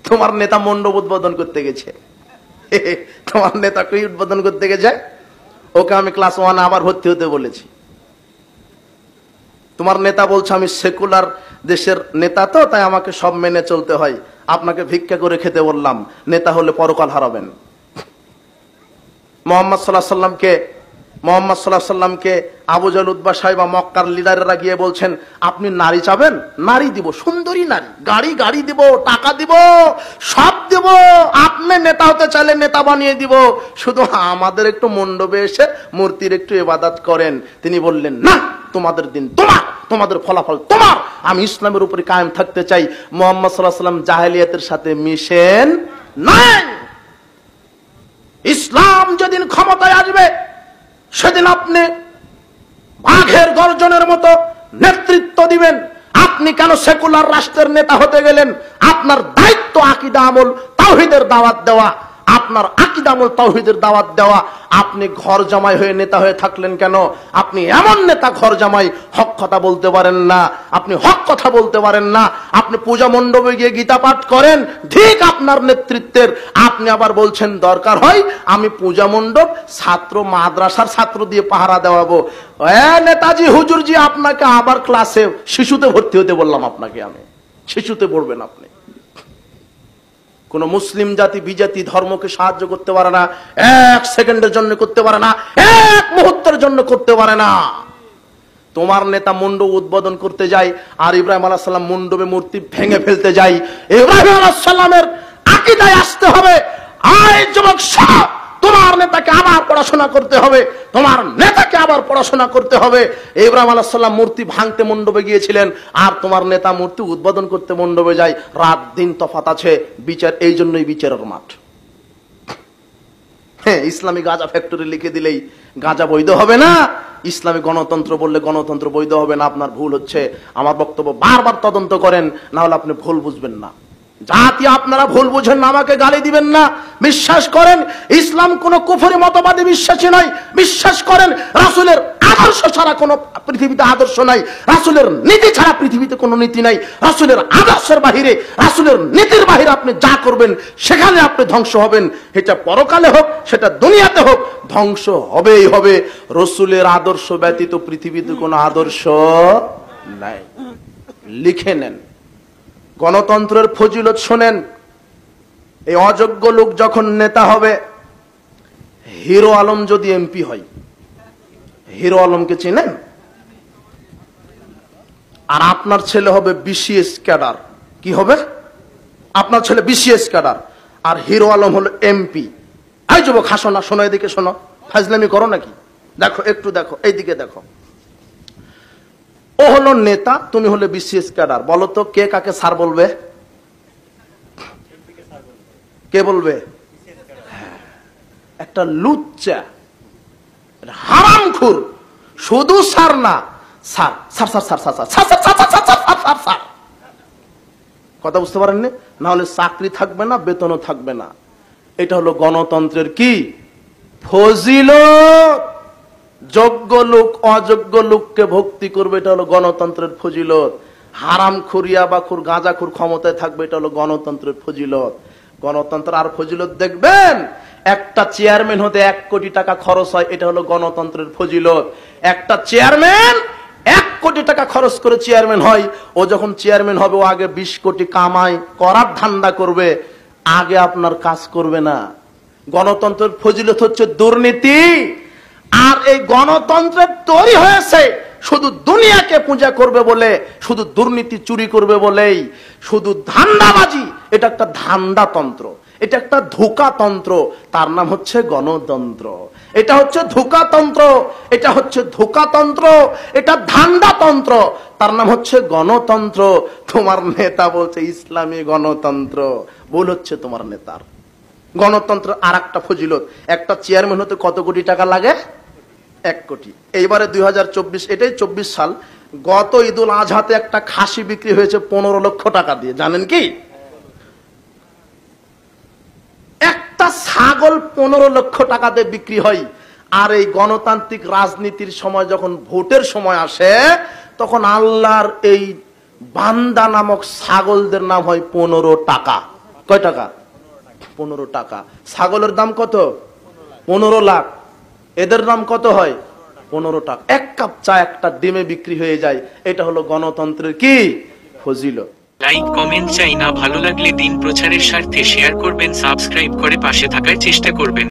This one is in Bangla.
তোমার নেতা মণ্ডপ উদ্বোধন করতে গেছে। তোমার নেতা কি উদ্বোধন করতে গেছে? ওকে আমি ক্লাস 1 আবার ভর্তি হতে বলেছি। তোমার নেতা বলছে আমি সেকুলার দেশের নেতা, তো তাই আমাকে সব মেনে চলতে হয়, আপনাকে ভিক্ষা করে খেতে বললাম, নেতা হলে পরকাল হারাবেন। মোহাম্মদ সাল্লাল্লাহু আলাইহি সাল্লামকে আবু জাহল, উতবা, সাইবা, মক্কার লিডাররা গিয়ে বলছেন আপনি নারী চাবেন, নারী দিব, সুন্দরী নারী, গাড়ি দিব, টাকা দিব, সব দিব, আপনি নেতা হতে চাইলে নেতা বানিয়ে দিব, শুধু আমাদের একটু মণ্ডপে এসে মূর্তির একটু ইবাদত করেন। তিনি বললেন না, তোমাদের দিন তোমার, তোমাদের ফলাফল তোমার, আমি ইসলামের উপরে কায়েম থাকতে চাই। মুহাম্মদ সাল্লাল্লাহু আলাইহি সাল্লাম জাহেলিয়াতের সাথে মিশেন নাই। ইসলাম যেদিন ক্ষমতায় আসবে সেদিন আপনি বাঘের গর্জনের মতো নেতৃত্ব দিবেন। আপনি কেন সেকুলার রাষ্ট্রের নেতা হতে গেলেন? আপনার দায়িত্ব আকীদা আমল তাওহীদের দাওয়াত দেওয়া, আপনার আকীদা আমল তাওহীদের দাওয়াত দেওয়া। আপনি ঘর জামাই হয়ে নেতা হয়ে থাকলেন কেন? আপনি এমন নেতা ঘর জামাই, হক কথা বলতে পারেন না, আপনি হক কথা বলতে পারেন না, আপনি পূজা মণ্ডপে গিয়ে গীতা পাঠ করেন, ঠিক আপনার নেতৃত্বের। আপনি আবার বলছেন দরকার হয় আমি পূজা মণ্ডপ ছাত্র, মাদ্রাসার ছাত্র দিয়ে পাহারা দেওয়াবো। নেতাজি হুজুরজি, আপনাকে আবার ক্লাসে শিশুতে ভর্তি হতে বললাম, আপনাকে আমি শিশুতে পড়বেন। আপনি কোন মুসলিম জাতি বিজাতি ধর্মকে সাহায্য করতে পারে না, 1 সেকেন্ডের জন্য করতে পারে না, 1 মুহূর্তের জন্য করতে পারে না। তোমার নেতা মণ্ডপ উদ্বোধন করতে যায় আর ইব্রাহিম আলাইহিস সালাম মণ্ডপে মূর্তি ভেঙে ফেলতে যায়। ইব্রাহিম আলাইহিস সালামের আকীদায় আসতে হবে। আয় যুবক সব, তোমার নেতাকে আবার পড়াশোনা করতে হবে, তোমার নেতাকে আবার পড়াশোনা করতে হবে। ইব্রাহিম আলাইহিস সালাম মূর্তি ভাঙতে মণ্ডপে গিয়েছিলেন, আর তোমার নেতা মূর্তি উদ্বোধন করতে মণ্ডপে যায়। রাত দিন তফাৎ আছে, বিচার এই জন্যই বিচারের মাঠ। হ্যাঁ, ইসলামী গাঁজা ফ্যাক্টরি লিখে দিলেই গাঁজা বৈধ হবে না, ইসলামী গণতন্ত্র বললে গণতন্ত্র বৈধ হবে না। আপনার ভুল হচ্ছে। আমার বক্তব্য বারবার তদন্ত করেন, না হলে আপনি ভুল বুঝবেন না। জাতি আপনারা ভুল বুঝেন না, আমাকে গালি দিবেন না। বিশ্বাস করেন ইসলাম কোন কুফরি মতবাদে বিশ্বাসী নয়। বিশ্বাস করেন রাসূলের আদর্শ ছাড়া কোন পৃথিবীতে আদর্শ নাই, রাসূলের নীতি ছাড়া পৃথিবীতে কোনো নীতি নাই। রাসূলের আদর্শের বাহিরে, রাসূলের নীতির বাহিরে আপনি যা করবেন সেখানে আপনি ধ্বংস হবেন। এটা পরকালে হোক, সেটা দুনিয়াতে হোক, ধ্বংস হবেই হবে। রাসূলের আদর্শ ব্যতীত পৃথিবীতে কোনো আদর্শ নাই। লিখে নেন। গণতন্ত্রের ফজিলত শোনেন। এই অযোগ্য লোক যখন নেতা হবে, হিরো আলম যদি এমপি হয়, হিরো আলমকে চেনেন? আর আপনার ছেলে হবে বিসিএস ক্যাডার। কি হবে? আপনার ছেলে বিসিএস ক্যাডার, আর হিরো আলম হলো এমপি। এই যুবক হাসো না, শোনো, এদিকে শোনো, ফাজলামি করো নাকি? দেখো, একটু দেখো, এইদিকে দেখো। ও হলো নেতা, তুমি হলে বিসিএস ক্যাডার। বলো তো কে কাকে স্যার বলবে? কে বলবে? একটা লুচ্চা, হারামখোর, শুধু স্যার না, sir sir sir sir sir sir sir sir. কথা বুঝতে পারেননি? না হলে চাকরি থাকবে না, বেতনও থাকবে না। এটা হলো গণতন্ত্রের কি ফজিলত। যোগ্য লোক অযোগ্য লোককে ভক্তি করবে, এটা হলো গণতন্ত্রের ফজিলত। হারামখোর, ইয়াবাখোর, গাঁজাখোর ক্ষমতায় থাকবে, এটা হলো গণতন্ত্রের ফজিলত। গণতন্ত্র আর ফজিলত দেখবেন, একটা চেয়ারম্যান হতে 1 কোটি টাকা খরচ হয়, এটা হলো গণতন্ত্রের ফজিলত। একটা চেয়ারম্যান 1 কোটি টাকা খরচ করে চেয়ারম্যান হয়। ও যখন চেয়ারম্যান হবে, ও আগে 20 কোটি কামাই করার ধান্দা করবে, আগে আপনার কাজ করবে না। গণতন্ত্রের ফজিলত হচ্ছে দুর্নীতি। আর এই গণতন্ত্রের তৈরি হয়েছে শুধু দুনিয়াকে পূজা করবে বলে, শুধু দুর্নীতি চুরি করবে বলেই, শুধু ধান্দাবাজি। এটা একটা ধান্দাতন্ত্র, এটা একটা ধোঁকাতন্ত্র, তার নাম হচ্ছে গণতন্ত্র। এটা হচ্ছে ধোঁকাতন্ত্র, এটা হচ্ছে ধোঁকাতন্ত্র, এটা ধান্দাতন্ত্র, তার নাম হচ্ছে গণতন্ত্র। তোমার নেতা বলছে ইসলামী গণতন্ত্র, ভুল হচ্ছে তোমার নেতার। গণতন্ত্র আর একটা ফজিলত, একটা চেয়ারম্যান হতে কত কোটি টাকা লাগে? 1 কোটি। এইবারে 2024, এটাই 24 সাল, গত ঈদুল আজহাতে একটা খাসি বিক্রি হয়েছে 15 লক্ষ টাকা দিয়ে। জানেন কি? একটা ছাগল 15 লক্ষ টাকা দিয়ে বিক্রি হয়। আর এই গণতান্ত্রিক রাজনীতির সময় যখন ভোটের সময় আসে, তখন আল্লাহর এই বান্দা নামক ছাগলদের নাম হয় 15 টাকা। কয় টাকা? 15 টাকা। ছাগলের দাম কত? 15 লাখ। এদের দাম কত হয়? 15 টাকা। এক কাপ চা একটা ডিমে বিক্রি হয়ে যায়। এটা হলো গণতন্ত্রের কি ফজিলত। লাইক কমেন্ট চাই না, ভালো লাগলে দিন প্রচারের স্বার্থে শেয়ার করবেন, সাবস্ক্রাইব করে পাশে থাকার চেষ্টা করবেন।